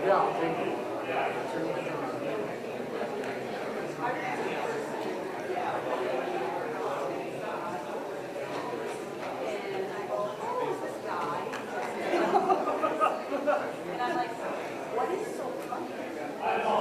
Yeah, thank you. And I'm like, what is so funny? I know.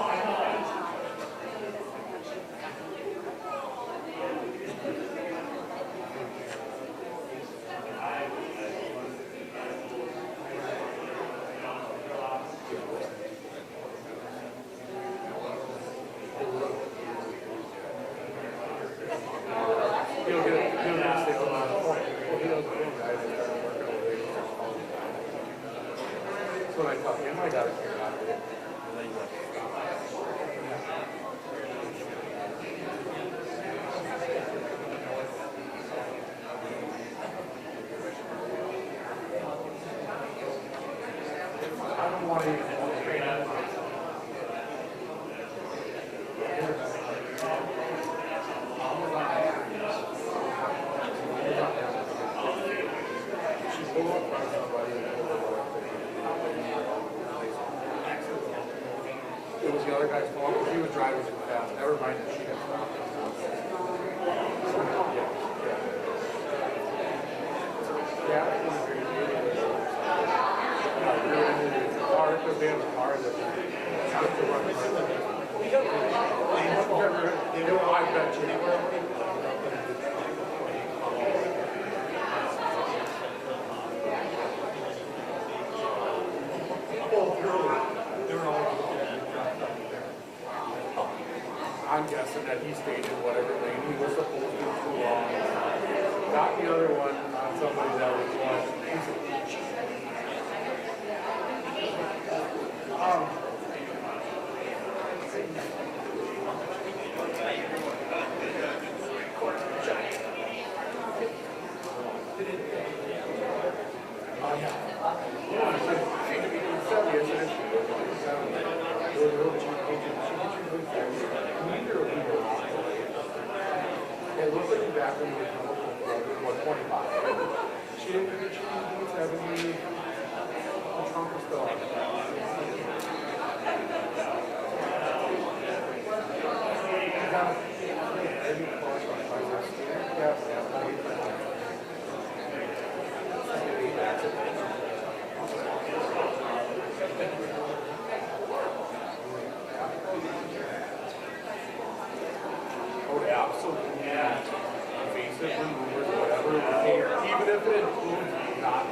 When I talk to my daughter came out of it. I don't want to it was the other guy's fault because he was driving too fast. Never mind that she had stopped. Yeah, it was very good. We were in the car because they have a car that has to run. I bet you. I'm guessing that he stayed in whatever lane he was supposed to too long. Got the other one on somebody that was one. It looks like back when we were 25. She didn't get 70. The trunk was still on. Oh, yeah, absolutely. Yeah. Invasive removers, whatever, even if it includes not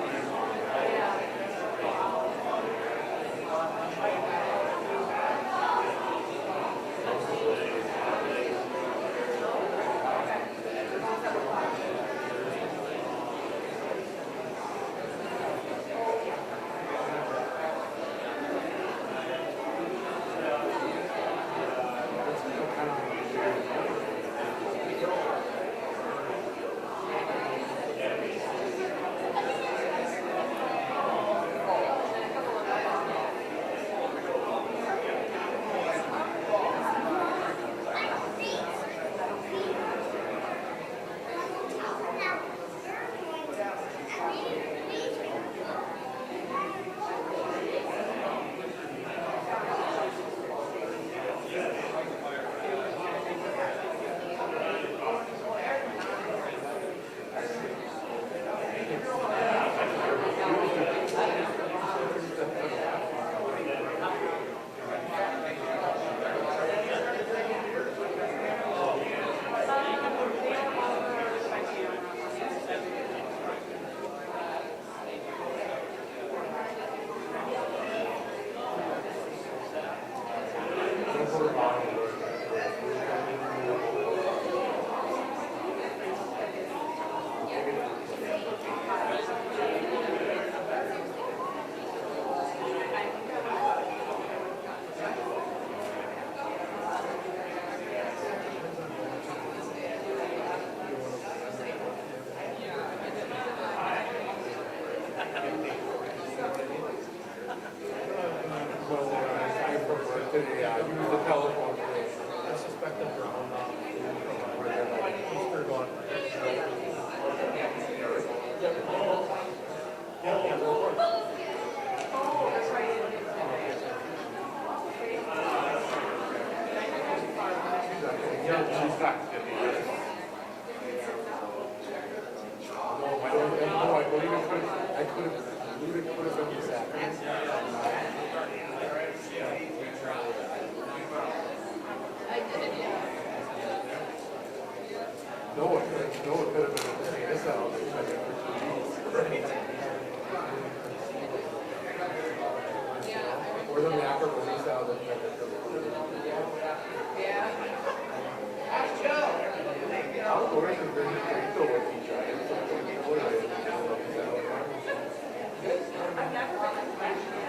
use the telephone. I suspect that they're on where they're like Easter going. fact, it is. No, I don't even could have, I could have done the sacrament. No, it could have been the same. It's not all the or the macaroni salad. Yeah. I'll go right to the very frito with each other.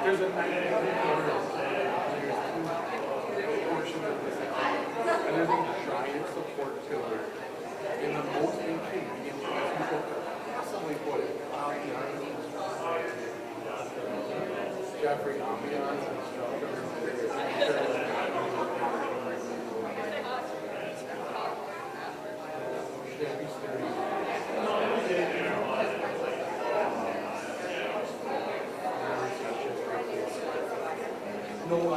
There's a 90 portion of this, and there's a giant support pillar in the most inconvenient place you could possibly put it. Jeffrey, ambiance and no,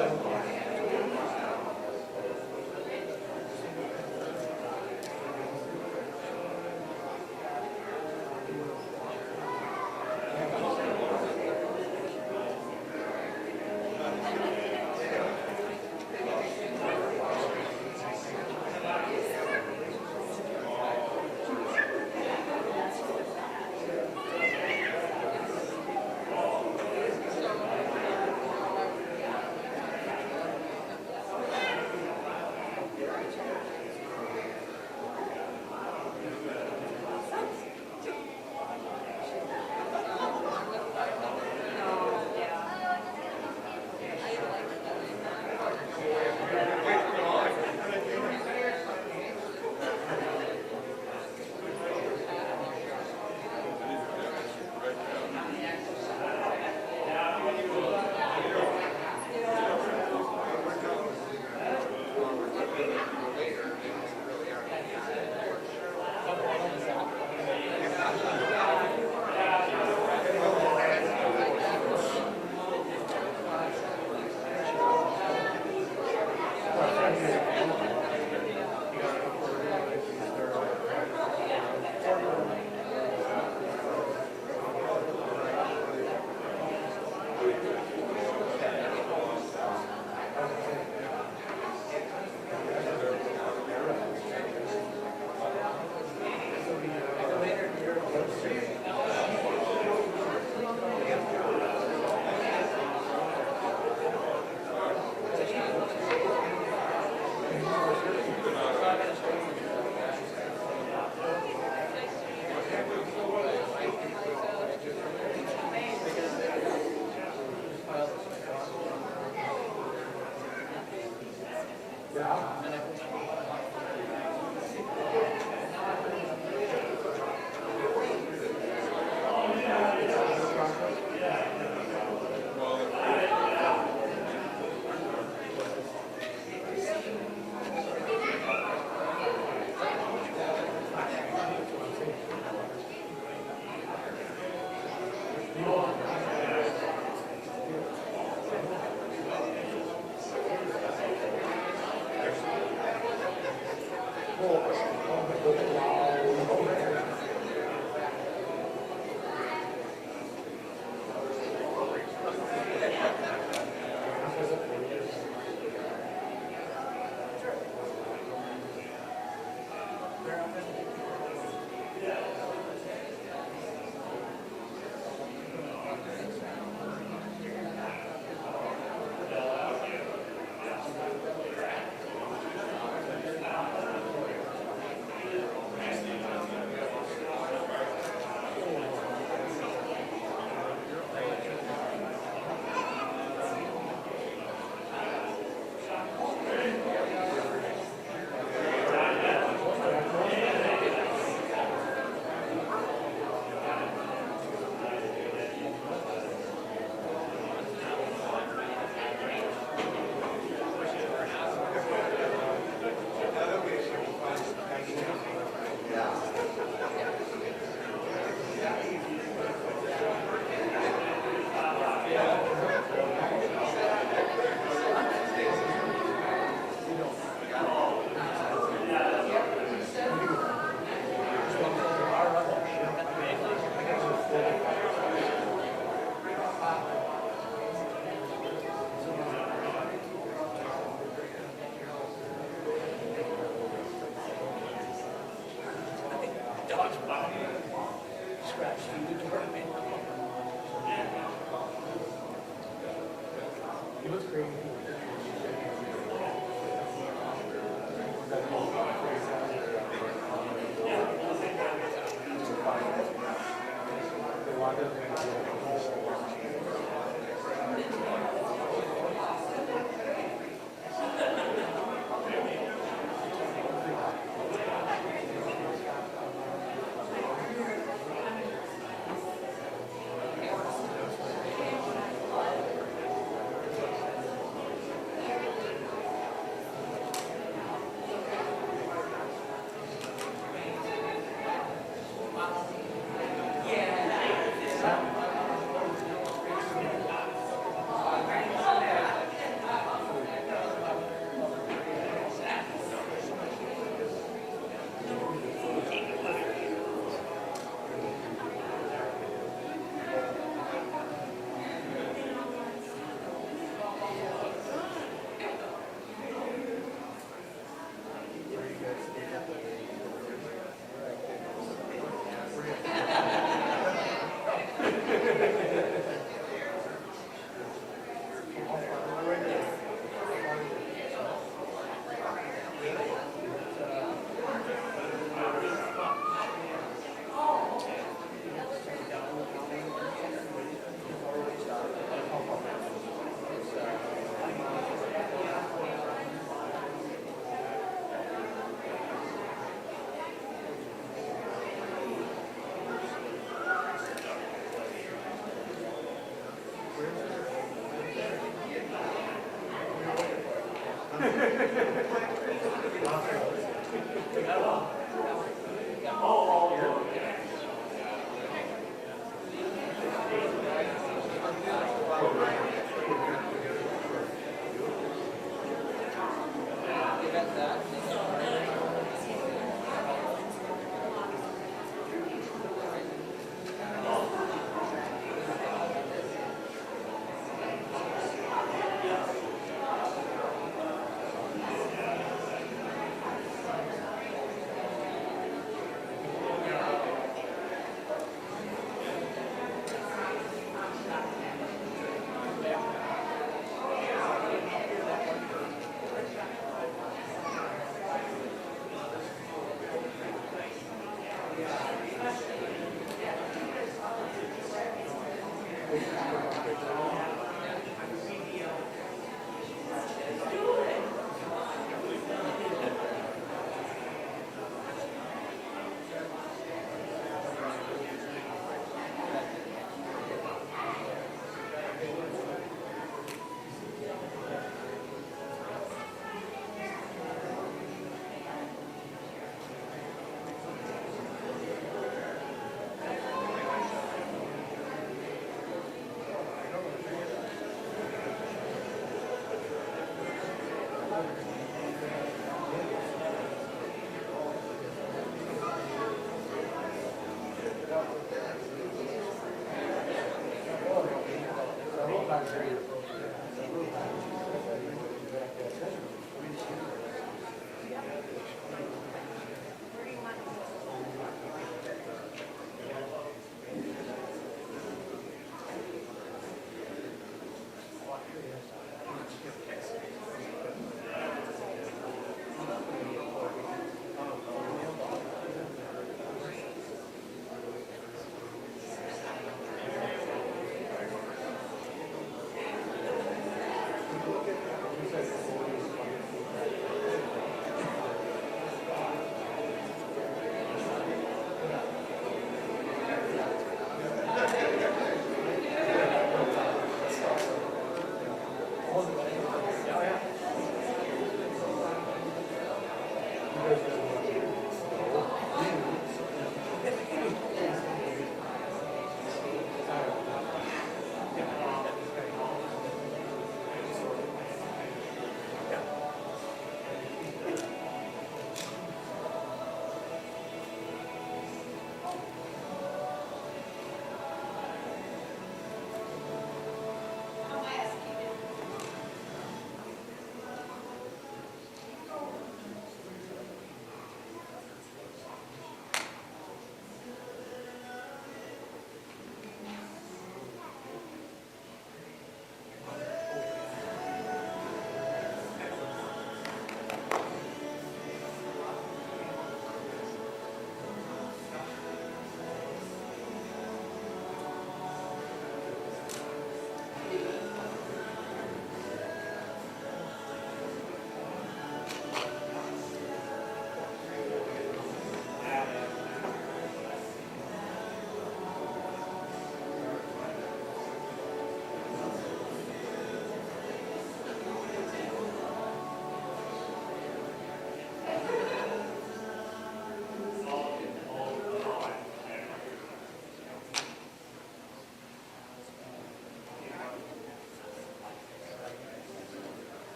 looks crazy.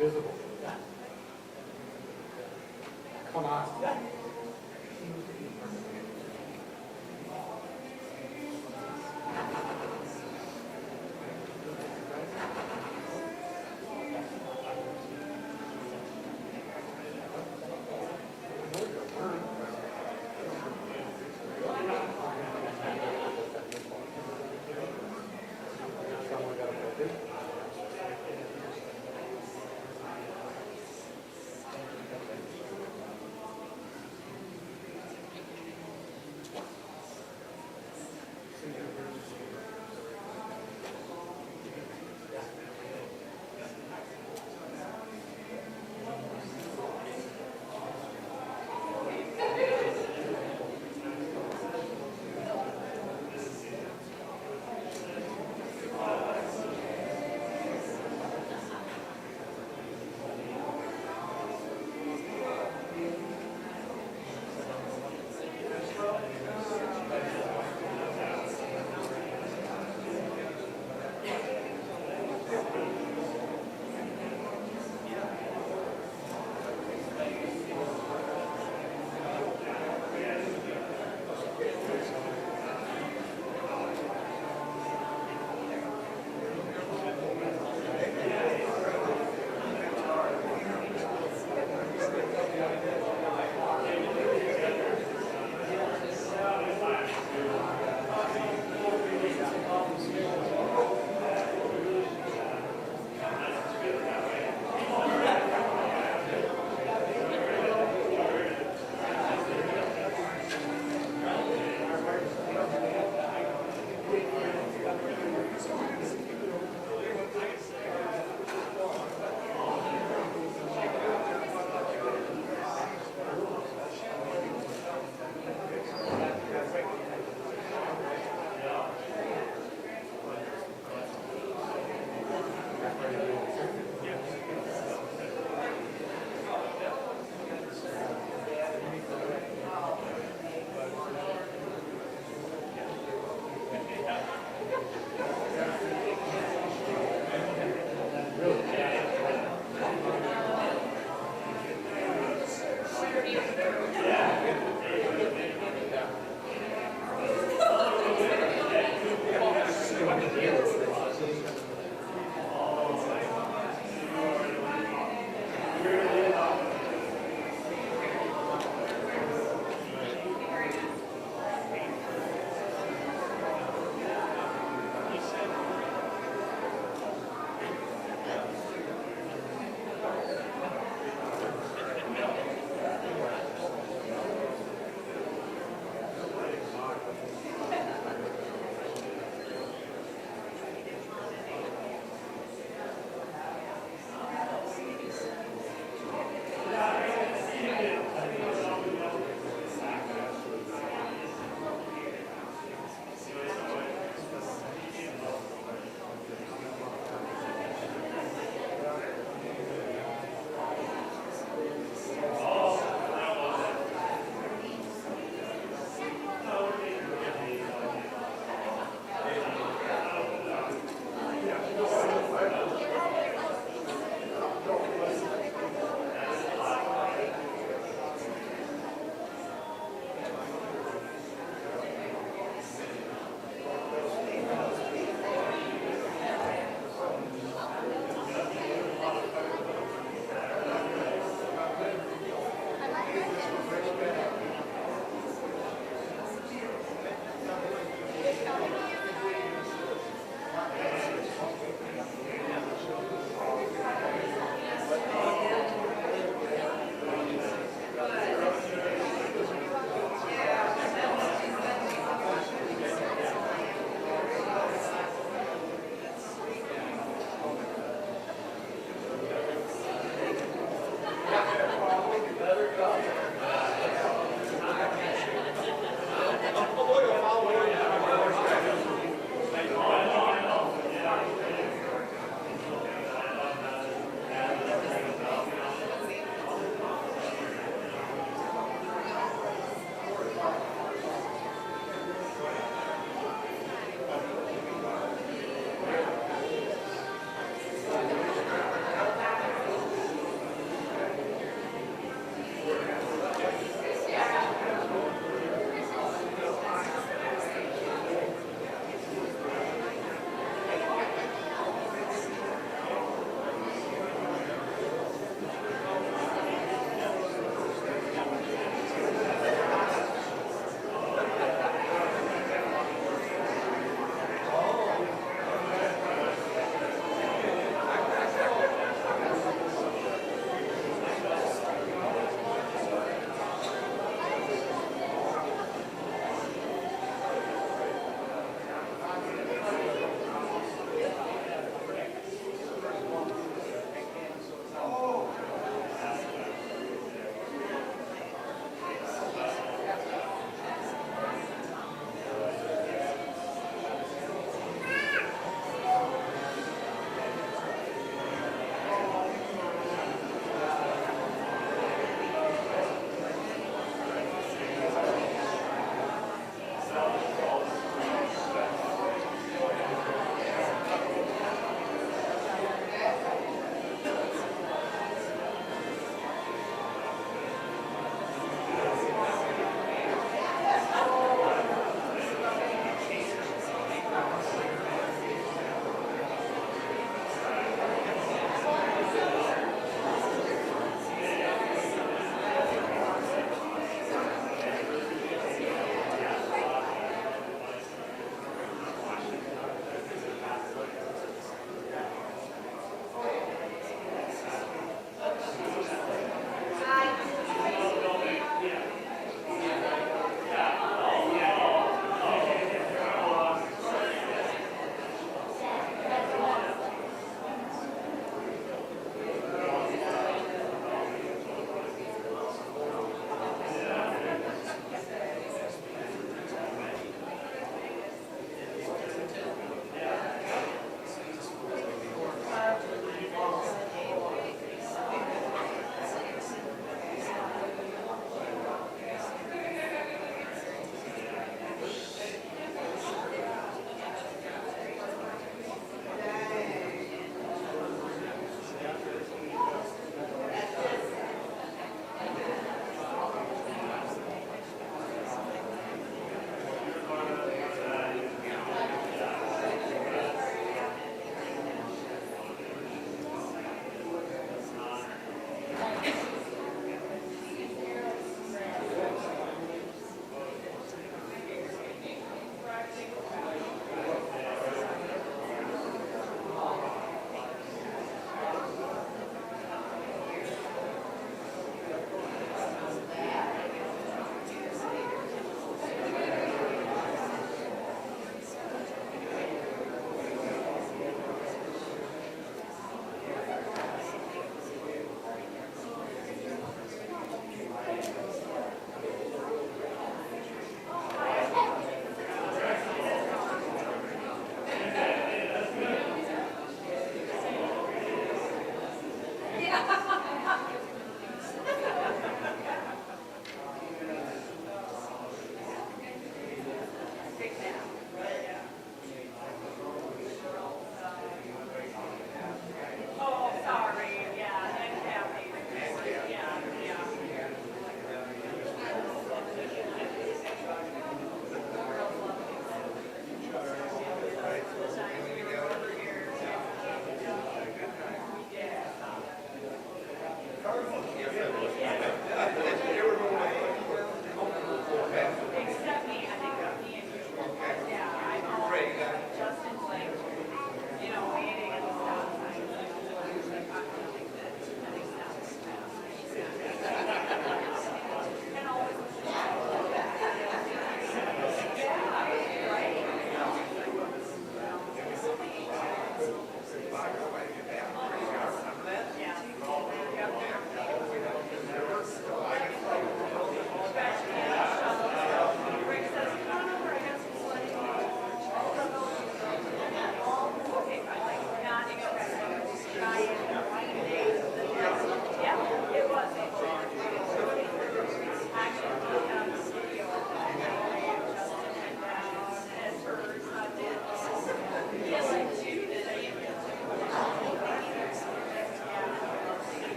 invisible. Come on.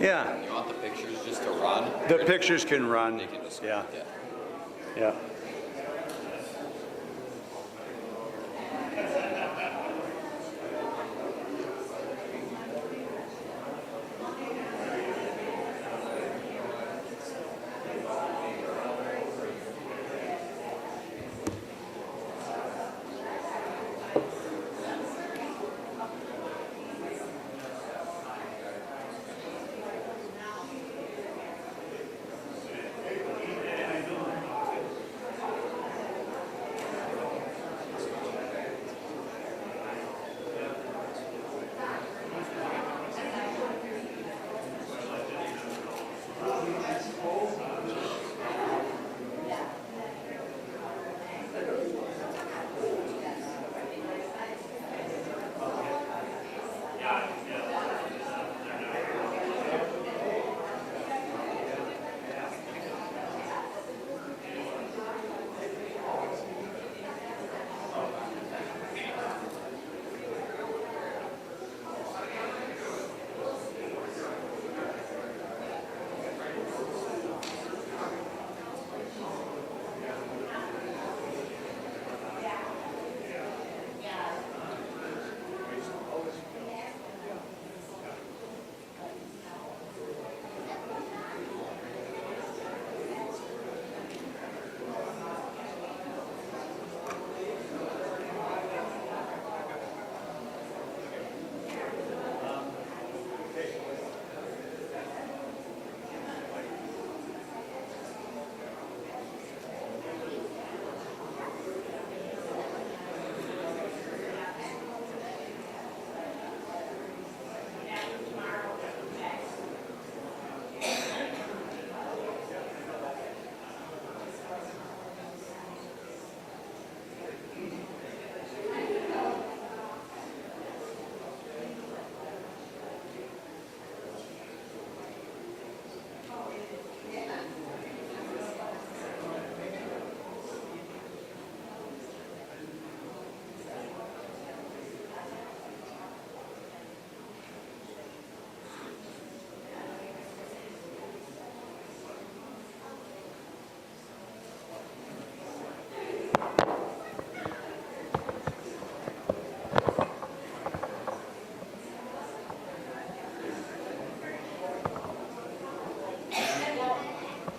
Yeah. You want the pictures just to run? The pictures can run. They can just Yeah. yeah. Yeah.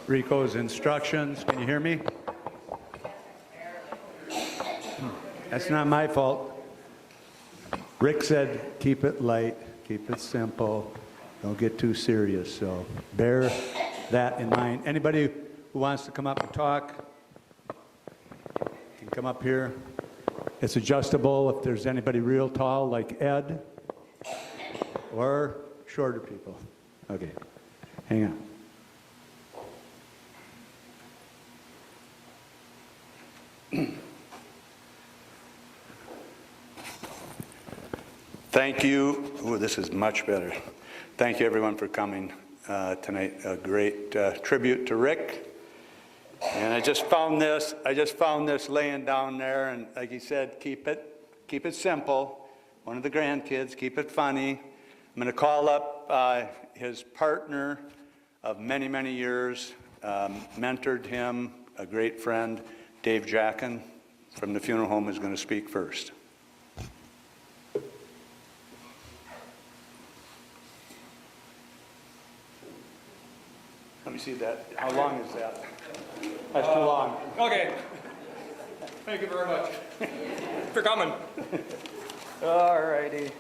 Rico's instructions. Can you hear me? That's not my fault. Rick said, keep it light, keep it simple, don't get too serious, so bear that in mind. Anybody who wants to come up and talk can come up here. It's adjustable if there's anybody real tall like Ed or shorter people. Okay, hang on. Thank you. Ooh, this is much better. Thank you, everyone, for coming tonight. A great tribute to Rick. And I just found this laying down there, and like he said, keep it simple. One of the grandkids, keep it funny. I'm going to call up his partner of many, many years, mentored him, a great friend, Dave Jacken from the funeral home is going to speak first. Let me see that. How long is that? That's too long. Okay. Thank you very much for coming. All righty.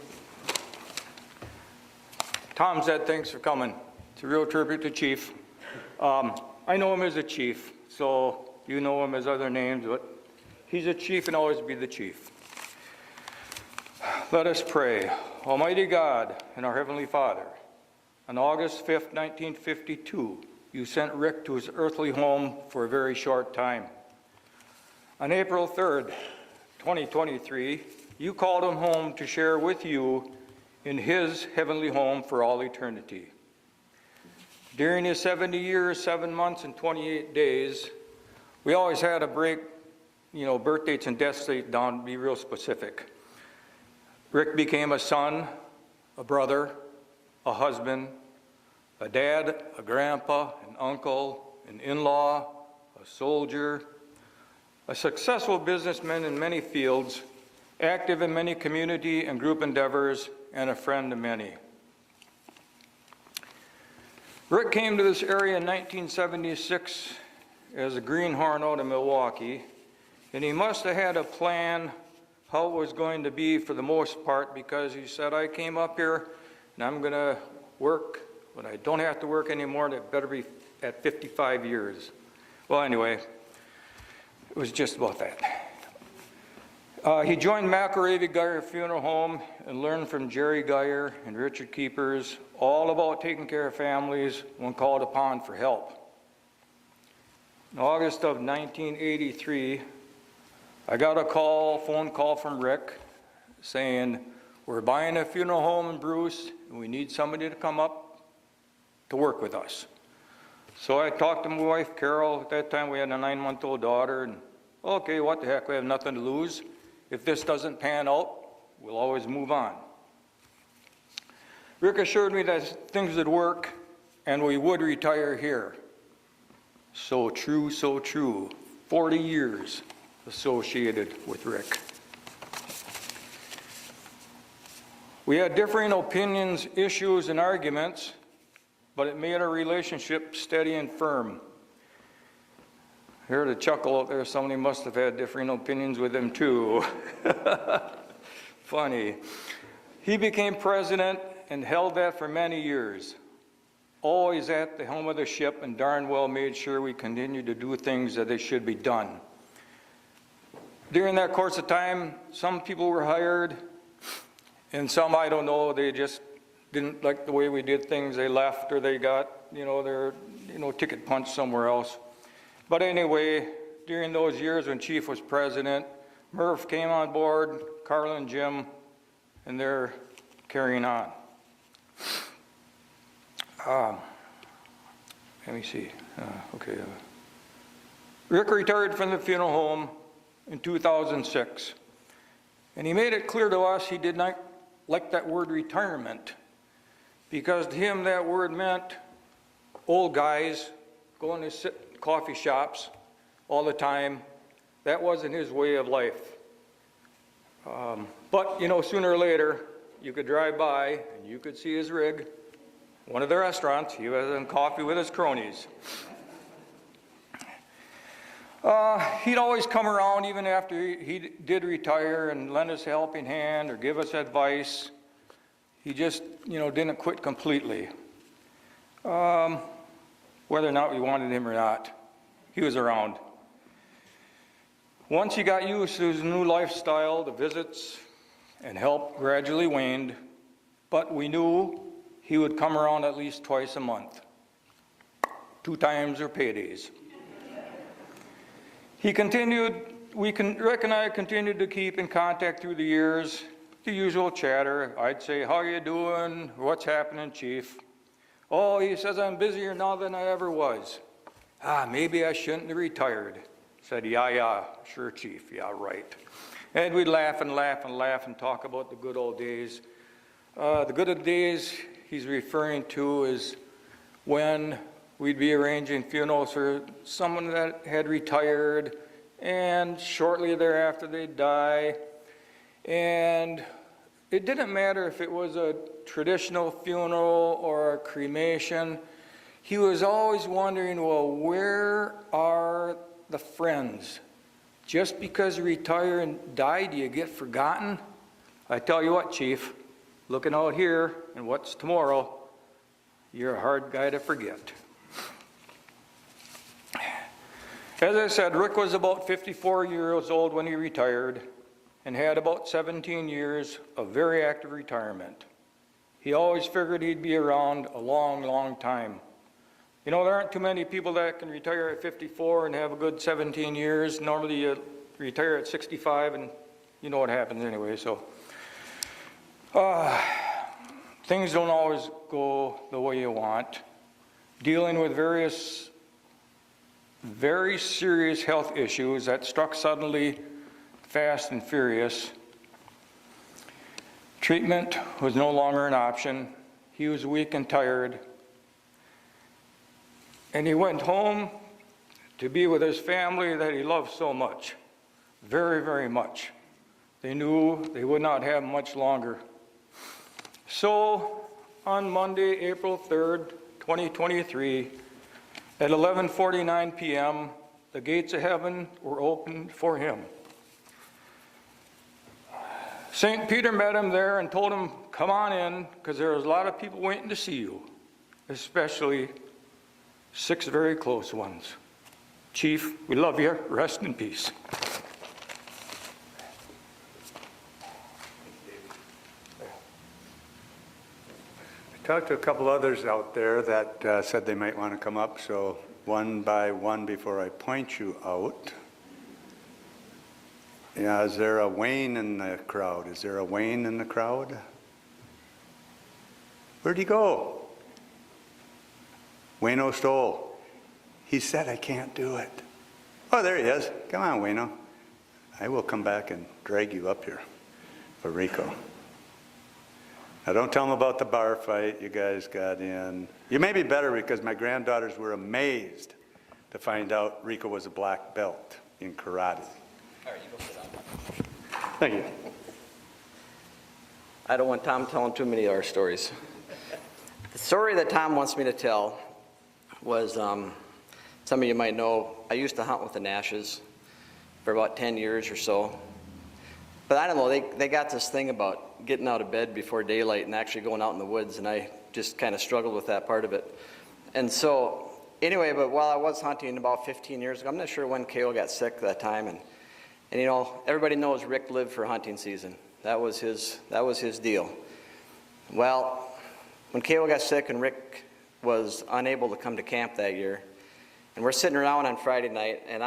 Tom said thanks for coming. It's a real tribute to Chief. I know him as a chief, so you know him as other names, but he's a chief and always be the chief. Let us pray. Almighty God and our Heavenly Father, on August 5th, 1952, you sent Rick to his earthly home for a very short time. On April 3rd, 2023, you called him home to share with you in his heavenly home for all eternity. During his 70 years, 7 months, and 28 days, we always had to break, birth dates and death dates down to be real specific. Rick became a son, a brother, a husband, a dad, a grandpa, an uncle, an in-law, a soldier, a successful businessman in many fields, active in many community and group endeavors, and a friend to many. Rick came to this area in 1976 as a greenhorn out of Milwaukee, and he must have had a plan how it was going to be for the most part, because he said, I came up here and I'm going to work when I don't have to work anymore, and it better be at 55 years. Well, anyway, it was just about that. He joined McElravy Geyer Funeral Home and learned from Jerry Geyer and Richard Keepers all about taking care of families when called upon for help. In August of 1983, I got a phone call from Rick saying, we're buying a funeral home in Bruce and we need somebody to come up to work with us. So I talked to my wife, Carol. At that time we had a 9-month-old daughter, and okay, what the heck, we have nothing to lose. If this doesn't pan out, we'll always move on. Rick assured me that things would work and we would retire here. So true, so true. 40 years associated with Rick. We had differing opinions, issues, and arguments, but it made our relationship steady and firm. I heard a chuckle out there. Somebody must have had differing opinions with him too. Funny. He became president and held that for many years. Always at the helm of the ship, and darn well made sure we continued to do things that they should be done. During that course of time, some people were hired, and some, I don't know, they just didn't like the way we did things. They left, or they got, their, ticket punched somewhere else. But anyway, during those years when Chief was president, Murph came on board, Carl and Jim, and they're carrying on. Let me see. Rick retired from the funeral home in 2006, and he made it clear to us he did not like that word retirement, because to him that word meant old guys going to sit in coffee shops all the time. That wasn't his way of life. But sooner or later, you could drive by and you could see his rig, one of the restaurants. He was having coffee with his cronies. He'd always come around even after he did retire and lend us a helping hand or give us advice. He just, didn't quit completely. Whether or not we wanted him or not, he was around. Once he got used to his new lifestyle, the visits and help gradually waned, but we knew he would come around at least twice a month, 2 times their paydays. Rick and I continued to keep in contact through the years, the usual chatter. I'd say, how you doing? What's happening, Chief? Oh, he says, I'm busier now than I ever was. Maybe I shouldn't have retired. Said, yeah, sure, Chief, yeah, right. And we'd laugh and laugh and laugh and talk about the good old days. The good old days he's referring to is when we'd be arranging funerals for someone that had retired, and shortly thereafter they'd die. And it didn't matter if it was a traditional funeral or a cremation. He was always wondering, well, where are the friends? Just because you retire and die, do you get forgotten? I tell you what, Chief, looking out here and what's tomorrow, you're a hard guy to forget. As I said, Rick was about 54 years old when he retired and had about 17 years of very active retirement. He always figured he'd be around a long, long time. There aren't too many people that can retire at 54 and have a good 17 years. Normally you retire at 65 and you know what happens anyway. So things don't always go the way you want. Dealing with various very serious health issues that struck suddenly, fast and furious. Treatment was no longer an option. He was weak and tired. And he went home to be with his family that he loved so much, very, very much. They knew they would not have much longer. So on Monday, April 3rd, 2023, at 11:49 p.m., the gates of heaven were opened for him. St. Peter met him there and told him, come on in, because there was a lot of people waiting to see you, especially 6 very close ones. Chief, we love you. Rest in peace. I talked to a couple others out there that said they might want to come up, so one by one before I point you out. Yeah, is there a Wayne in the crowd? Is there a Wayne in the crowd? Where'd he go? Wayne O'Stoll. He said, I can't do it. Oh, there he is. Come on, Wayno. I will come back and drag you up here for Rico. Now, don't tell him about the bar fight you guys got in. You may be better because my granddaughters were amazed to find out Rico was a black belt in karate. All right, you go sit down. Thank you. I don't want Tom telling too many of our stories. The story that Tom wants me to tell was, some of you might know, I used to hunt with the Nashes for about 10 years or so. But I don't know, they got this thing about getting out of bed before daylight and actually going out in the woods, and I just kind of struggled with that part of it. And so, anyway, but while I was hunting about 15 years ago, I'm not sure when Cale got sick that time, and everybody knows Rick lived for hunting season. That was his deal. Well, when Cale got sick and Rick was unable to come to camp that year, and we're sitting around on Friday night, and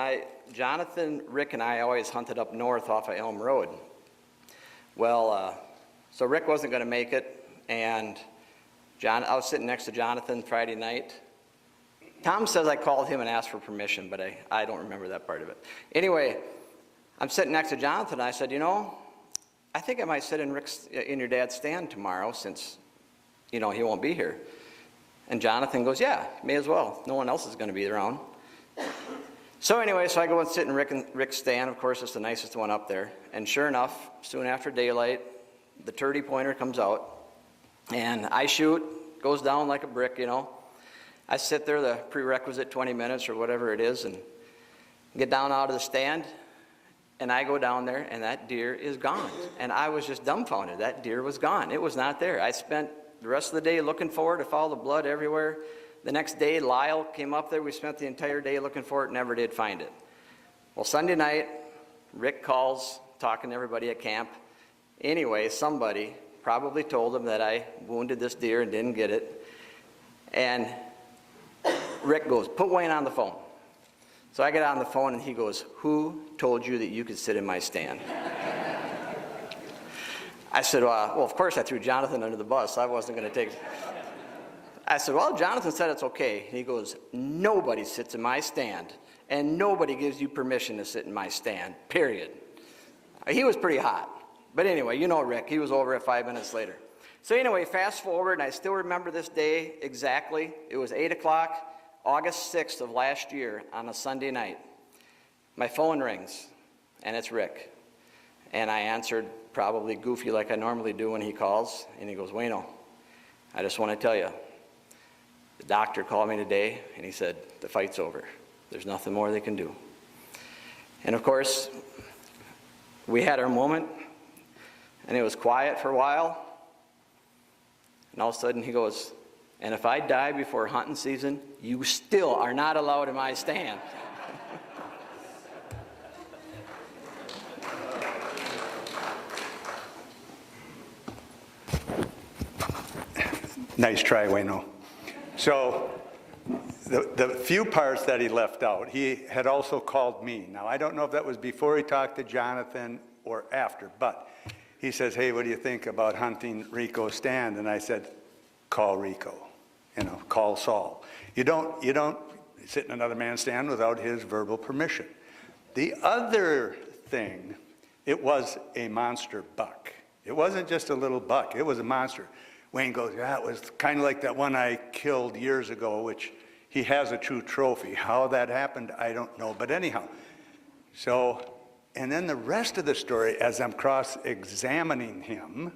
Jonathan, Rick, and I always hunted up north off of Elm Road. Well, so Rick wasn't going to make it, and I was sitting next to Jonathan Friday night. Tom says I called him and asked for permission, but I don't remember that part of it. Anyway, I'm sitting next to Jonathan, and I said, I think I might sit in your dad's stand tomorrow since, he won't be here. And Jonathan goes, yeah, may as well. No one else is going to be around. So anyway, I go and sit in Rick's stand. Of course, it's the nicest one up there. And sure enough, soon after daylight, the 30 pointer comes out. And I shoot, goes down like a brick, I sit there the prerequisite 20 minutes or whatever it is. And Get down out of the stand, and I go down there, and that deer is gone. And I was just dumbfounded. That deer was gone. It was not there. I spent the rest of the day looking for it. I followed the blood everywhere. The next day, Lyle came up there. We spent the entire day looking for it, never did find it. Well, Sunday night, Rick calls, talking to everybody at camp. Anyway, somebody probably told him that I wounded this deer and didn't get it. And Rick goes, put Wayne on the phone. So I get on the phone, and he goes, who told you that you could sit in my stand? I said, well, of course I threw Jonathan under the bus. So I wasn't going to take. I said, well, Jonathan said it's okay. And he goes, nobody sits in my stand, and nobody gives you permission to sit in my stand, period. He was pretty hot. But anyway, you know Rick. He was over at 5 minutes later. So anyway, fast forward, and I still remember this day exactly. It was 8 o'clock, August 6th of last year on a Sunday night. My phone rings, and it's Rick. And I answered probably goofy like I normally do when he calls. And he goes, Wayno, I just want to tell you, the doctor called me today, and he said, the fight's over. There's nothing more they can do. And of course, we had our moment, and it was quiet for a while. And all of a sudden he goes, and if I die before hunting season, you still are not allowed in my stand. Nice try, Wayno. So the few parts that he left out, he had also called me. Now, I don't know if that was before he talked to Jonathan or after, but he says, hey, what do you think about hunting Rico's stand? And I said, call Rico, call Saul. You don't sit in another man's stand without his verbal permission. The other thing, it was a monster buck. It wasn't just a little buck, it was a monster. Wayne goes, yeah, it was kind of like that one I killed years ago, which he has a true trophy. How that happened, I don't know. But anyhow, so, and then the rest of the story, as I'm cross-examining him,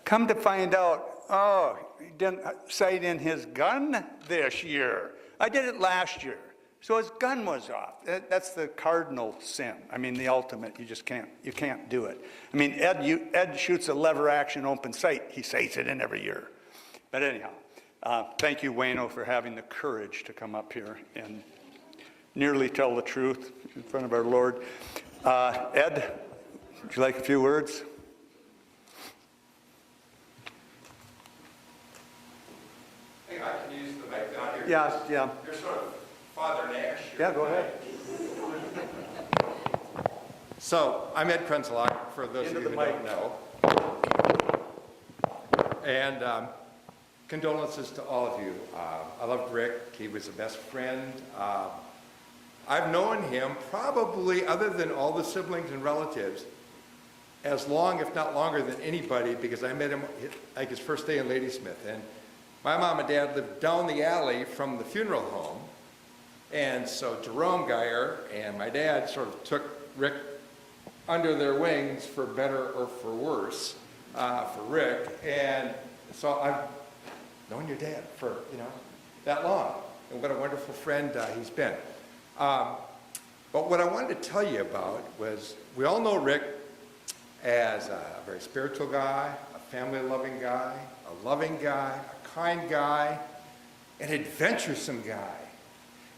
come to find out, oh, he didn't sight in his gun this year. I did it last year. So his gun was off. That's the cardinal sin. I mean, the ultimate, you can't do it. I mean, Ed shoots a lever action open sight. He sights it in every year. But anyhow, thank you, Wayno, for having the courage to come up here and nearly tell the truth in front of our Lord. Ed, would you like a few words? Hey, I can use the mic down here. Yeah. You're sort of Father Nash. Yeah, go ahead. So, I'm Ed Krenzelak, for those of you who don't know. And condolences to all of you. I loved Rick. He was a best friend. I've known him probably, other than all the siblings and relatives, as long, if not longer, than anybody, because I met him like his first day in Ladysmith. And my mom and dad lived down the alley from the funeral home. And so Jerome Geyer and my dad sort of took Rick under their wings, for better or for worse, for Rick. And so I've known your dad for, that long. And what a wonderful friend he's been. But what I wanted to tell you about was, we all know Rick as a very spiritual guy, a family-loving guy, a loving guy, a kind guy, an adventuresome guy.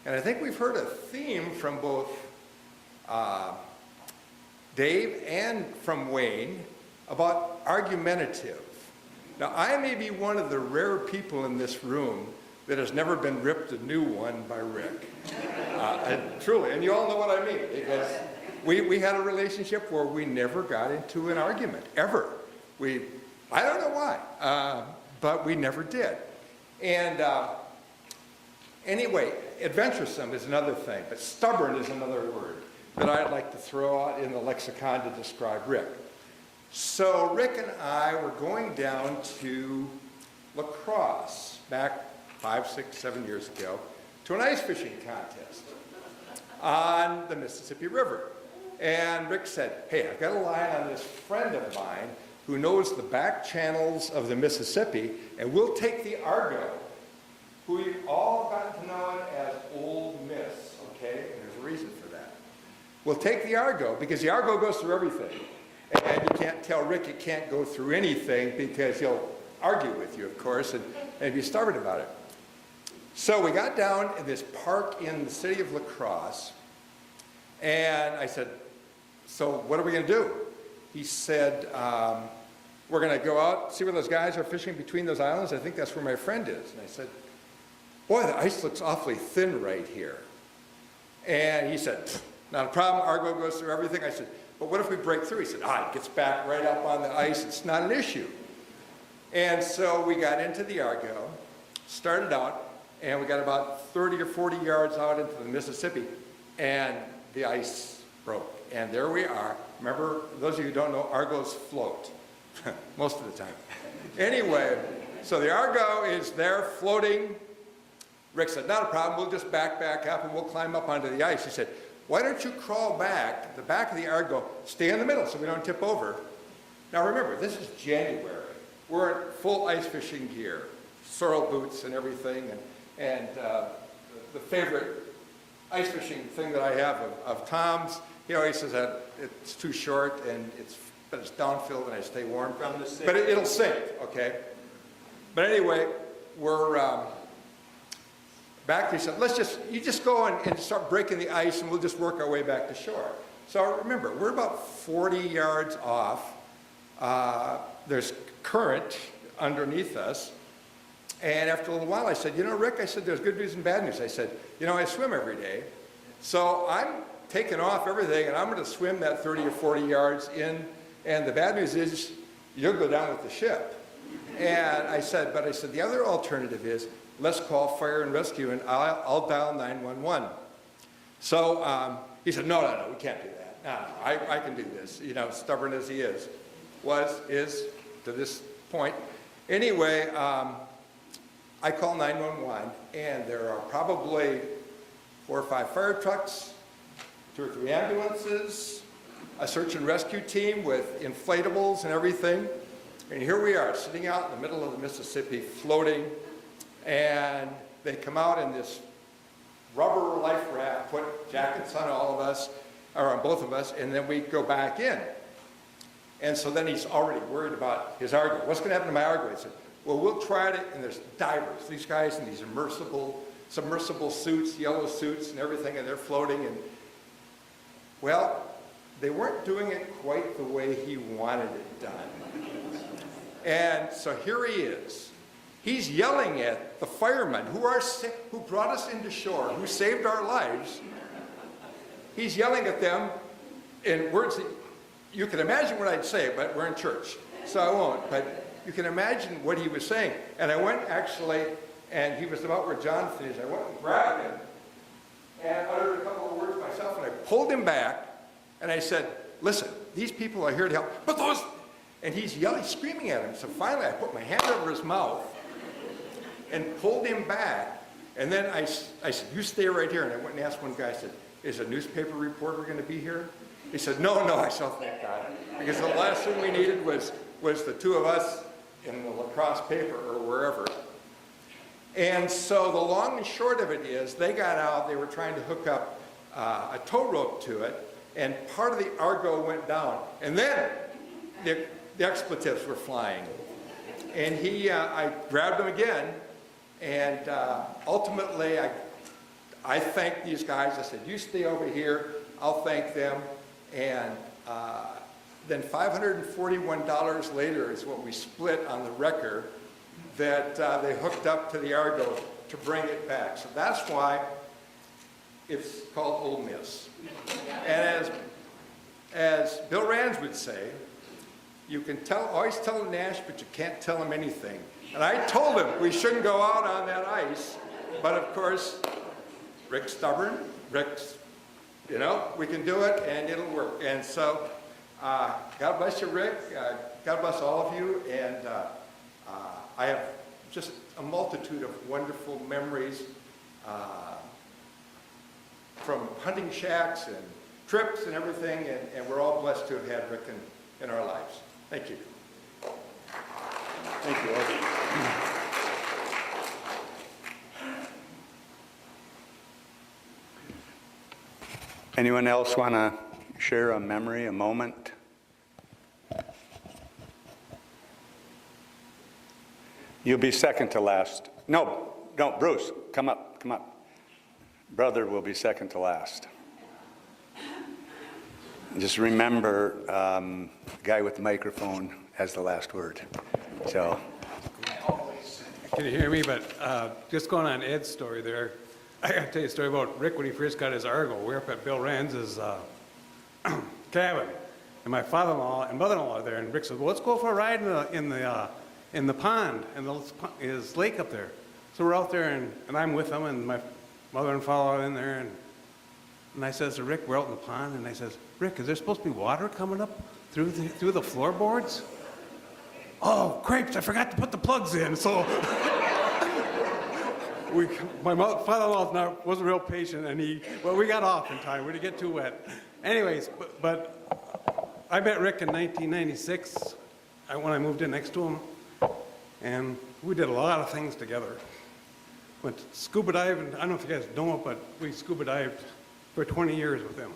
And I think we've heard a theme from both Dave and from Wayne about argumentative. Now, I may be one of the rare people in this room that has never been ripped a new one by Rick. Truly, and you all know what I mean, because we had a relationship where we never got into an argument, ever. I don't know why, but we never did. And anyway, adventuresome is another thing, but stubborn is another word that I'd like to throw out in the lexicon to describe Rick. So Rick and I were going down to La Crosse back 5, 6, 7 years ago to an ice fishing contest on the Mississippi River. And Rick said, hey, I've got a line on this friend of mine who knows the back channels of the Mississippi, and we'll take the Argo, who you've all gotten to know as Old Miss, okay? And there's a reason for that. we'll take the Argo, because the Argo goes through everything. And you can't tell Rick you can't go through anything because he'll argue with you, of course, and be stubborn about it. So we got down in this park in the city of La Crosse, and I said, so what are we going to do? He said, we're going to go out, see where those guys are fishing between those islands. I think that's where my friend is. And I said, boy, the ice looks awfully thin right here. And he said, not a problem, Argo goes through everything. I said, but what if we break through? He said, it gets back right up on the ice. It's not an issue. And so we got into the Argo, started out, and we got about 30 or 40 yards out into the Mississippi, and the ice broke. And there we are. Remember, those of you who don't know, Argos float most of the time. Anyway, so the Argo is there floating. Rick said, not a problem, we'll just back up and we'll climb up onto the ice. He said, why don't you crawl back, the back of the Argo, stay in the middle so we don't tip over. Now remember, this is January. We're in full ice fishing gear, sorrel boots and everything, and the favorite ice fishing thing that I have of Tom's, he always says that it's too short but it's downfilled and I stay warm. But it'll sink, okay? But anyway, we're back. He said, you just go and start breaking the ice and we'll just work our way back to shore. So remember, we're about 40 yards off. There's current underneath us. And after a little while I said, Rick, I said, there's good news and bad news. I said, I swim every day. So I'm taking off everything and I'm going to swim that 30 or 40 yards in. And the bad news is you'll go down with the ship. And I said, the other alternative is let's call fire and rescue and I'll dial 911. So he said, no, we can't do that. No, I can do this. Stubborn as he is to this point. Anyway, I call 911 and there are probably 4 or 5 fire trucks, 2 or 3 ambulances, a search and rescue team with inflatables and everything. And here we are sitting out in the middle of the Mississippi floating, and they come out in this rubber life raft, put jackets on all of us, or on both of us, and then we go back in. And so then he's already worried about his Argo. What's going to happen to my Argo? He said, well, we'll try it, and there's divers, these guys in these submersible suits, yellow suits and everything, and they're floating. And well, they weren't doing it quite the way he wanted it done. And so here he is. He's yelling at the firemen who brought us into shore, who saved our lives. He's yelling at them in words that you can imagine what I'd say, but we're in church, so I won't. But you can imagine what he was saying. And I went actually, and he was about where Jonathan is. I went and grabbed him and uttered a couple of words myself, and I pulled him back, and I said, listen, these people are here to help, but those... And he's yelling, screaming at him. So finally I put my hand over his mouth and pulled him back. And then I said, you stay right here. And I went and asked one guy, I said, is a newspaper reporter going to be here? He said, no, I said, thank God. Because the last thing we needed was the 2 of us in the La Crosse paper or wherever. And so the long and short of it is they got out, they were trying to hook up a tow rope to it, and part of the Argo went down. And then the expletives were flying. And I grabbed him again, and ultimately I thanked these guys. I said, you stay over here, I'll thank them. And then $541 later is what we split on the record that they hooked up to the Argo to bring it back. So that's why it's called Ole Miss. And as Bill Rands would say, you can always tell him Nash, but you can't tell him anything. And I told him we shouldn't go out on that ice, but of course, Rick's stubborn. Rick's, we can do it and it'll work. And so, God bless you, Rick. God bless all of you. And I have just a multitude of wonderful memories from hunting shacks and trips and everything. And we're all blessed to have had Rick in our lives. Thank you. Thank you, Ed. Anyone else want to share a memory, a moment? You'll be second to last. No, Bruce, come up. Brother will be second to last. Just remember, the guy with the microphone has the last word. So, Can you hear me? But just going on Ed's story there, I got to tell you a story about Rick when he first got his Argo. We were up at Bill Ranz's cabin, and my father-in-law and mother-in-law are there, and Rick says, well, let's go for a ride in the pond, and his lake up there. So we're out there, and I'm with them, and my mother and father are in there, and I says to Rick, we're out in the pond, and I says, Rick, is there supposed to be water coming up through the floorboards? Oh, crapes, I forgot to put the plugs in, so my father-in-law wasn't real patient, and we got off in time. We didn't get too wet. Anyways, but I met Rick in 1996 when I moved in next to him, and we did a lot of things together. Went scuba diving. I don't know if you guys know it, but we scuba dived for 20 years with him,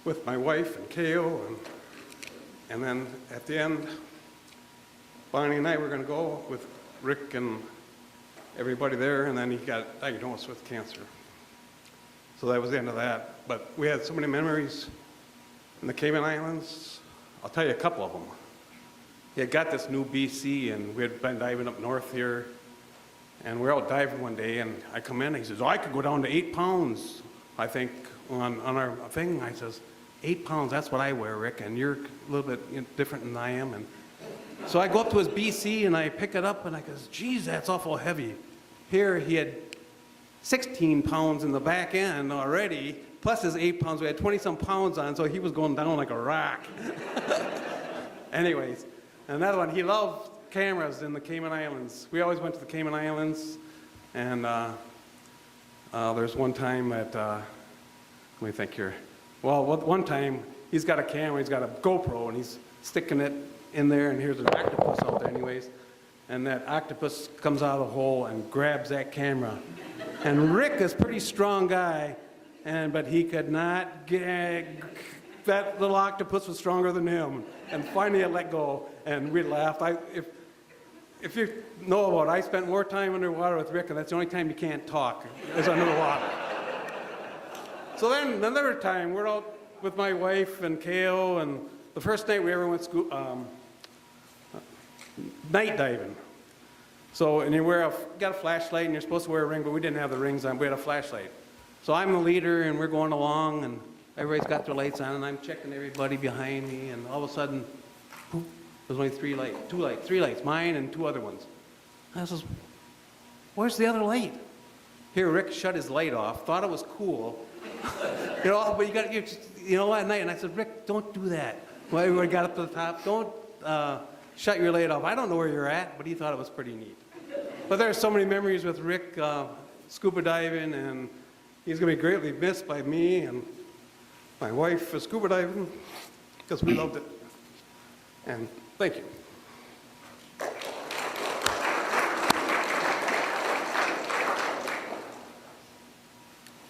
with my wife and Kale, and then at the end, Bonnie and I were going to go with Rick and everybody there, and then he got diagnosed with cancer. So that was the end of that. But we had so many memories in the Cayman Islands. I'll tell you a couple of them. He had got this new BC, and we had been diving up north here, and we were out diving one day, and I come in, and he says, oh, I could go down to 8 pounds, I think, on our thing. I says, 8 pounds, that's what I wear, Rick, and you're a little bit different than I am. And so I go up to his BC, and I pick it up, and I goes, geez, that's awful heavy. Here he had 16 pounds in the back end already, plus his 8 pounds. We had 20-some pounds on, so he was going down like a rock. Anyways, another one, he loved cameras in the Cayman Islands. We always went to the Cayman Islands, and there's one time at, let me think here. Well, one time, he's got a camera, he's got a GoPro, and he's sticking it in there, and here's an octopus out there anyways, and that octopus comes out of the hole and grabs that camera. And Rick is a pretty strong guy, but he could not get, that little octopus was stronger than him, and finally it let go, and we laughed. If you know about it, I spent more time underwater with Rick, and that's the only time you can't talk, is under the water. So then another time, we're out with my wife and Kale, and the first night we ever went night diving. So, and you got a flashlight, and you're supposed to wear a ring, but we didn't have the rings on, we had a flashlight. So I'm the leader, and we're going along, and everybody's got their lights on, and I'm checking everybody behind me, and all of a sudden, poof, there's only three lights, mine and 2 other ones. I says, where's the other light? Here, Rick shut his light off, thought it was cool. But at night, and I said, Rick, don't do that. Well, everybody got up to the top, don't shut your light off. I don't know where you're at, but he thought it was pretty neat. But there's so many memories with Rick scuba diving, and he's going to be greatly missed by me and my wife for scuba diving, because we loved it. And thank you.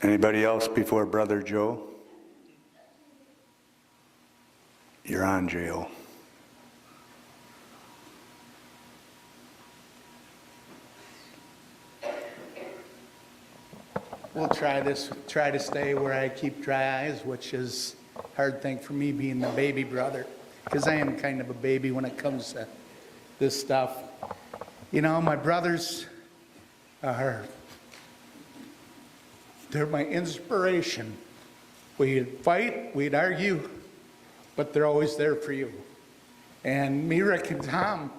Anybody else before Brother Joe? You're on, Joe. We'll try to stay where I keep dry eyes, which is a hard thing for me being the baby brother, because I am kind of a baby when it comes to this stuff. My brothers they're my inspiration. We'd fight, we'd argue, but they're always there for you. And me, Rick, and Tom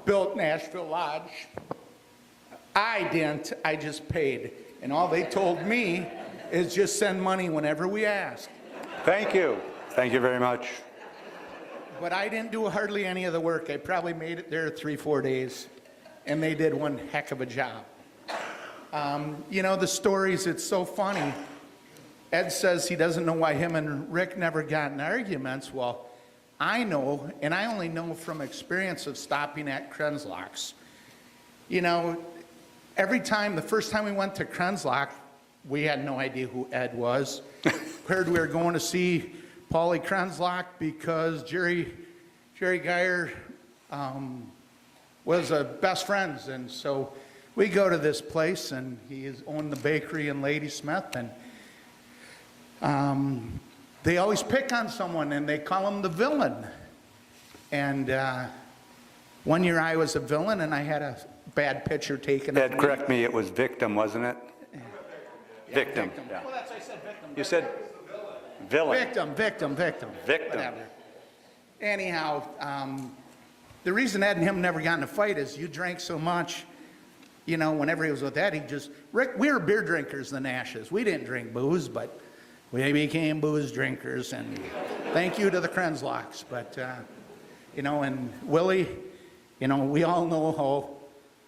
built Nashville Lodge. I didn't, I just paid. And all they told me is just send money whenever we ask. Thank you. Thank you very much. But I didn't do hardly any of the work. I probably made it there 3-4 days, and they did one heck of a job. The stories, it's so funny. Ed says he doesn't know why him and Rick never got in arguments. Well, I know, and I only know from experience of stopping at Krenslocks. Every time, the first time we went to Krenslok, we had no idea who Ed was. heard we were going to see Paulie Krenzlock because Jerry Geyer was best friends, and so we go to this place, and he owned the bakery in Ladysmith, and they always pick on someone, and they call him the villain. And one year I was a villain, and I had a bad picture taken of Ed, me. correct me, it was victim, wasn't it? Yeah, Victim. Yeah. Well, I said victim. You said villain. Victim. Victim. Whatever. Anyhow, the reason Ed and him never got in a fight is you drank so much, you know, whenever he was with Ed, Rick, we were beer drinkers, the Nashes. We didn't drink booze, but we became booze drinkers, and thank you to the Krenslocks. But, you know, and Willie, you know, we all know how,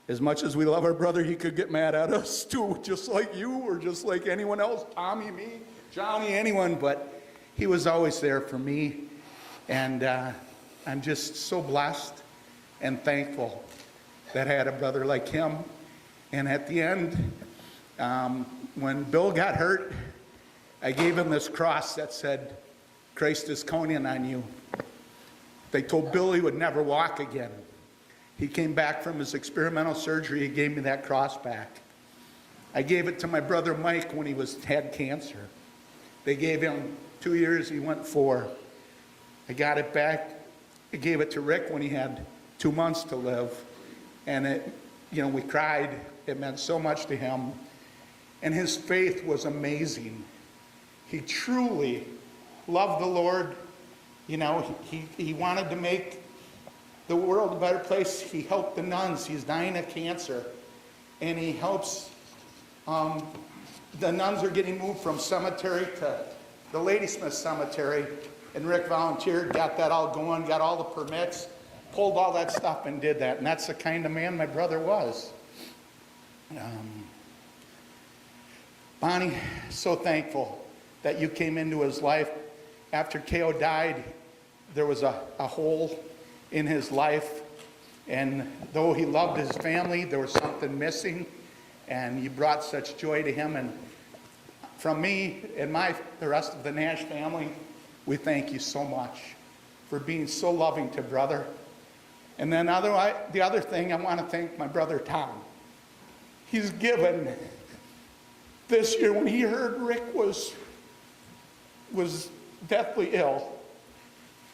as much as we love our brother, he could get mad at us too, just like you or just like anyone else, Tommy, me, Johnny, anyone, but he was always there for me. And I'm just so blessed and thankful that I had a brother like him. And at the end, when Bill got hurt, I gave him this cross that said, Christ is counting on you. They told Bill he would never walk again. He came back from his experimental surgery. He gave me that cross back. I gave it to my brother Mike when he had cancer. They gave him 2 years. He went 4. I got it back. I gave it to Rick when he had 2 months to live. And it, you know, we cried. It meant so much to him. And his faith was amazing. He truly loved the Lord. You know, he wanted to make the world a better place. He helped the nuns. He's dying of cancer. And he helps, the nuns are getting moved from cemetery to the Ladysmith Cemetery. And Rick volunteered, got that all going, got all the permits, pulled all that stuff and did that. And that's the kind of man my brother was. Bonnie, so thankful that you came into his life. After K.O. died, there was a hole in his life, and though he loved his family, there was something missing, and you brought such joy to him. And from me and the rest of the Nash family, we thank you so much for being so loving to brother. And then the other thing, I want to thank my brother Tom. He's given this year, when he heard Rick was deathly ill,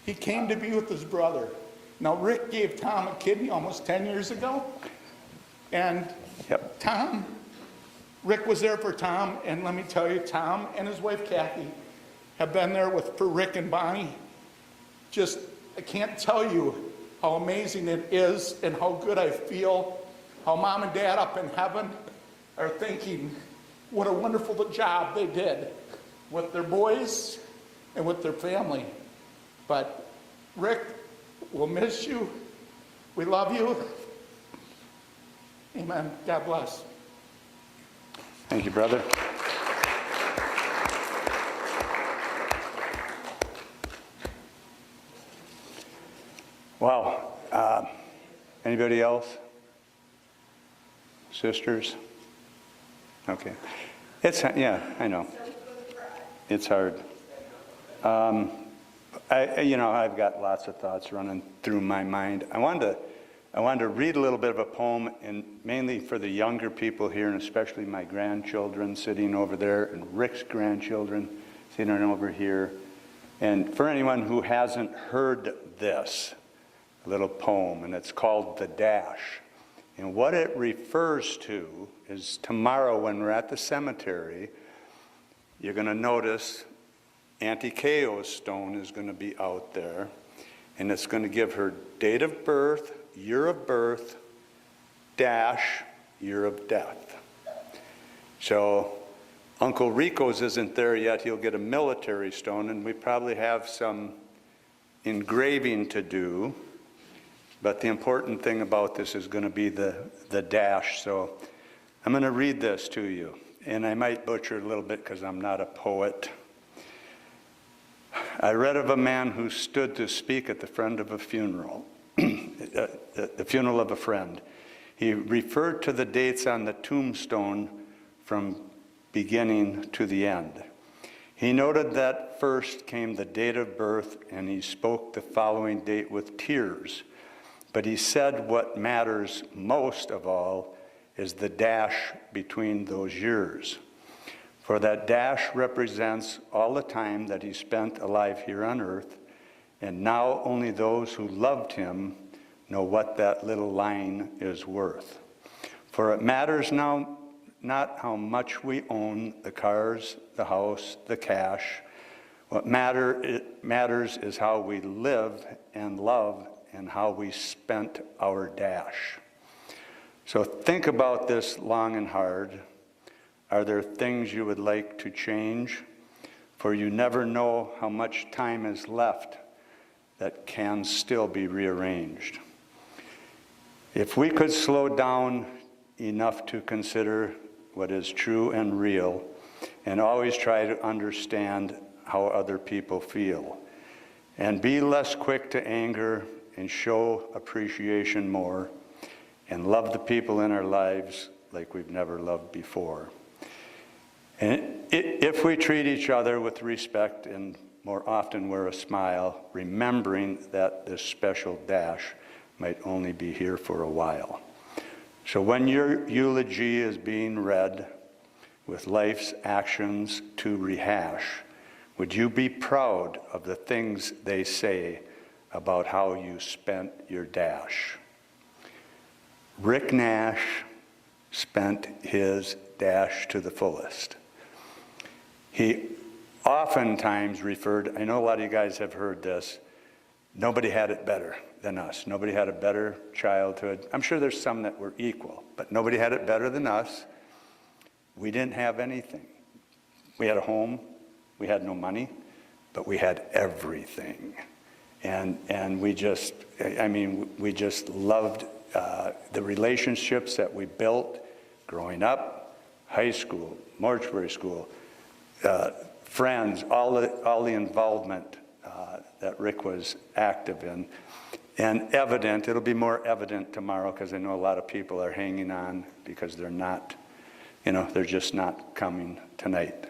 he came to be with his brother. Now, Rick gave Tom a kidney almost 10 years ago. And Yep. Rick was there for Tom. And let me tell you, Tom and his wife, Kathy, have been there for Rick and Bonnie. Just, I can't tell you how amazing it is and how good I feel, how Mom and Dad up in heaven are thinking what a wonderful job they did with their boys and with their family. But Rick, we'll miss you. We love you. Amen. God bless. Thank you, brother. Wow. Anybody else? Sisters? Okay. Yeah, I know. It's hard. I've got lots of thoughts running through my mind. I wanted to read a little bit of a poem, and mainly for the younger people here, and especially my grandchildren sitting over there, and Rick's grandchildren sitting over here. And for anyone who hasn't heard this little poem, and it's called The Dash. And what it refers to is tomorrow when we're at the cemetery, you're going to notice Auntie K.O.'s stone is going to be out there, and it's going to give her date of birth, year of birth, dash, year of death. So Uncle Rico's isn't there yet. He'll get a military stone, and we probably have some engraving to do. But the important thing about this is going to be the dash. So I'm going to read this to you. And I might butcher it a little bit because I'm not a poet. I read of a man who stood to speak at the friend of a funeral, the funeral of a friend. He referred to the dates on the tombstone from beginning to the end. He noted that first came the date of birth, and he spoke the following date with tears. But he said what matters most of all is the dash between those years. For that dash represents all the time that he spent alive here on earth, and now only those who loved him know what that little line is worth. For it matters now not how much we own, the cars, the house, the cash. What matters is how we live and love and how we spent our dash. So think about this long and hard. Are there things you would like to change? For you never know how much time is left that can still be rearranged. If we could slow down enough to consider what is true and real, and always try to understand how other people feel, and be less quick to anger and show appreciation more, and love the people in our lives like we've never loved before. And if we treat each other with respect and more often wear a smile, remembering that this special dash might only be here for a while. So when your eulogy is being read with life's actions to rehash, would you be proud of the things they say about how you spent your dash? Rick Nash spent his dash to the fullest. He oftentimes referred, I know a lot of you guys have heard this, nobody had it better than us. Nobody had a better childhood. I'm sure there's some that were equal, but nobody had it better than us. We didn't have anything. We had a home, we had no money, but we had everything. And we just loved the relationships that we built growing up, high school, mortuary school, friends, all the involvement that Rick was active in. And evident, it'll be more evident tomorrow because I know a lot of people are hanging on because they're not, they're just not coming tonight.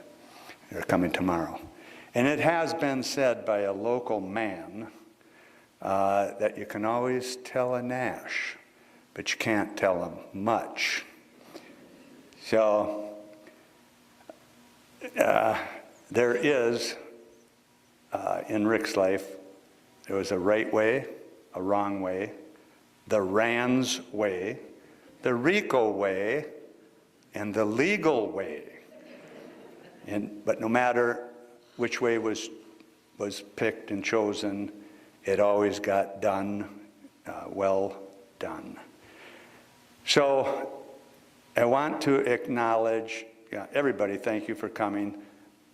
They're coming tomorrow. And it has been said by a local man that you can always tell a Nash, but you can't tell him much. So there is, in Rick's life, there was a right way, a wrong way, the Rand's way, the Rico way, and the legal way. But no matter which way was picked and chosen, it always got done, well done. So I want to acknowledge everybody, thank you for coming.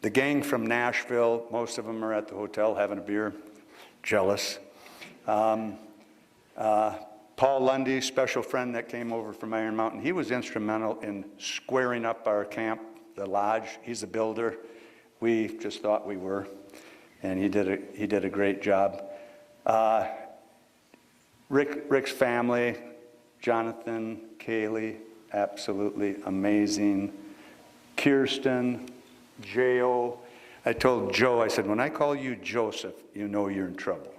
The gang from Nashville, most of them are at the hotel having a beer, jealous. Paul Lundy, special friend that came over from Iron Mountain, he was instrumental in squaring up our camp, the lodge. He's a builder. We just thought we were, and he did a great job. Rick's family, Jonathan, Kaylee, absolutely amazing. Kirsten, J.O. I told Joe, I said, when I call you Joseph, you know you're in trouble.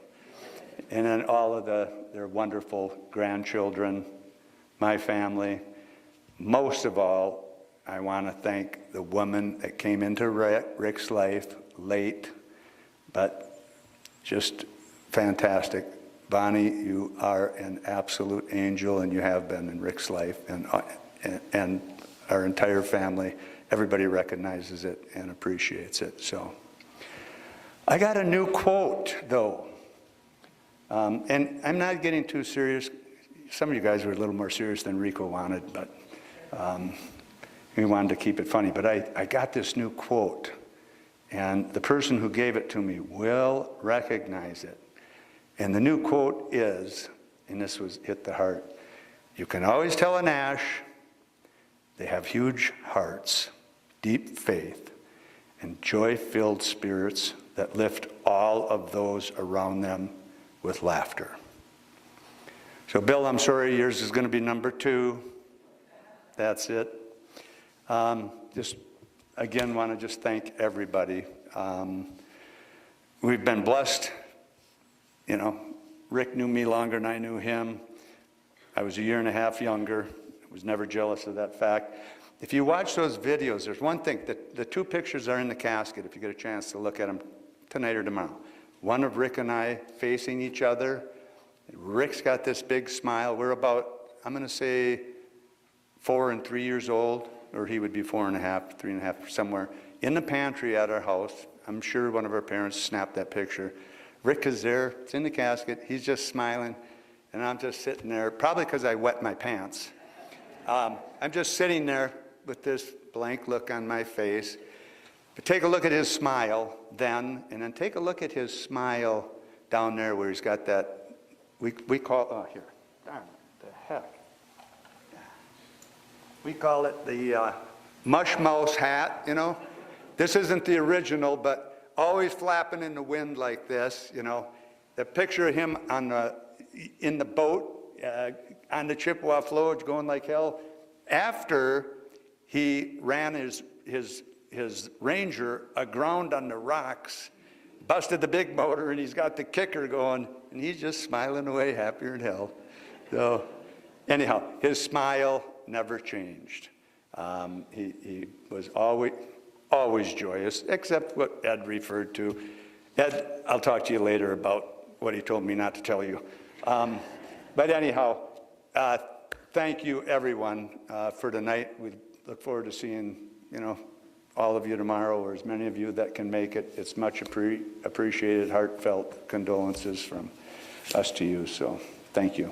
And then all of their wonderful grandchildren, my family. Most of all, I want to thank the woman that came into Rick's life late, but just fantastic. Bonnie, you are an absolute angel, and you have been in Rick's life, and our entire family. Everybody recognizes it and appreciates it. So I got a new quote, though. And I'm not getting too serious. Some of you guys were a little more serious than Rico wanted, but he wanted to keep it funny. But I got this new quote, and the person who gave it to me will recognize it. And the new quote is, and this hit the heart, you can always tell a Nash, they have huge hearts, deep faith, and joy-filled spirits that lift all of those around them with laughter. So Bill, I'm sorry, yours is going to be number 2. That's it. Just again want to just thank everybody. We've been blessed. You know, Rick knew me longer than I knew him. I was a year and a half younger. I was never jealous of that fact. If you watch those videos, there's one thing, the two pictures are in the casket if you get a chance to look at them tonight or tomorrow. One of Rick and I facing each other. Rick's got this big smile. We're about, I'm going to say, 4 and 3 years old, or he would be 4 and a half, 3 and a half, somewhere, in the pantry at our house. I'm sure one of our parents snapped that picture. Rick is there, it's in the casket, he's just smiling, and I'm just sitting there, probably because I wet my pants. I'm just sitting there with this blank look on my face. But take a look at his smile then, and then take a look at his smile down there where he's got that, we call, oh, here, darn it, the heck. We call it the mush mouse hat, you know. This isn't the original, but always flapping in the wind like this, you know. The picture of him in the boat on the Chippewa float going like hell after he ran his Ranger aground on the rocks, busted the big motor, and he's got the kicker going, and he's just smiling away happier than hell. So anyhow, his smile never changed. He was always joyous, except what Ed referred to. Ed, I'll talk to you later about what he told me not to tell you. But anyhow, thank you everyone for tonight. We look forward to seeing, you know, all of you tomorrow, or as many of you that can make it. It's much appreciated, heartfelt condolences from us to you. So thank you.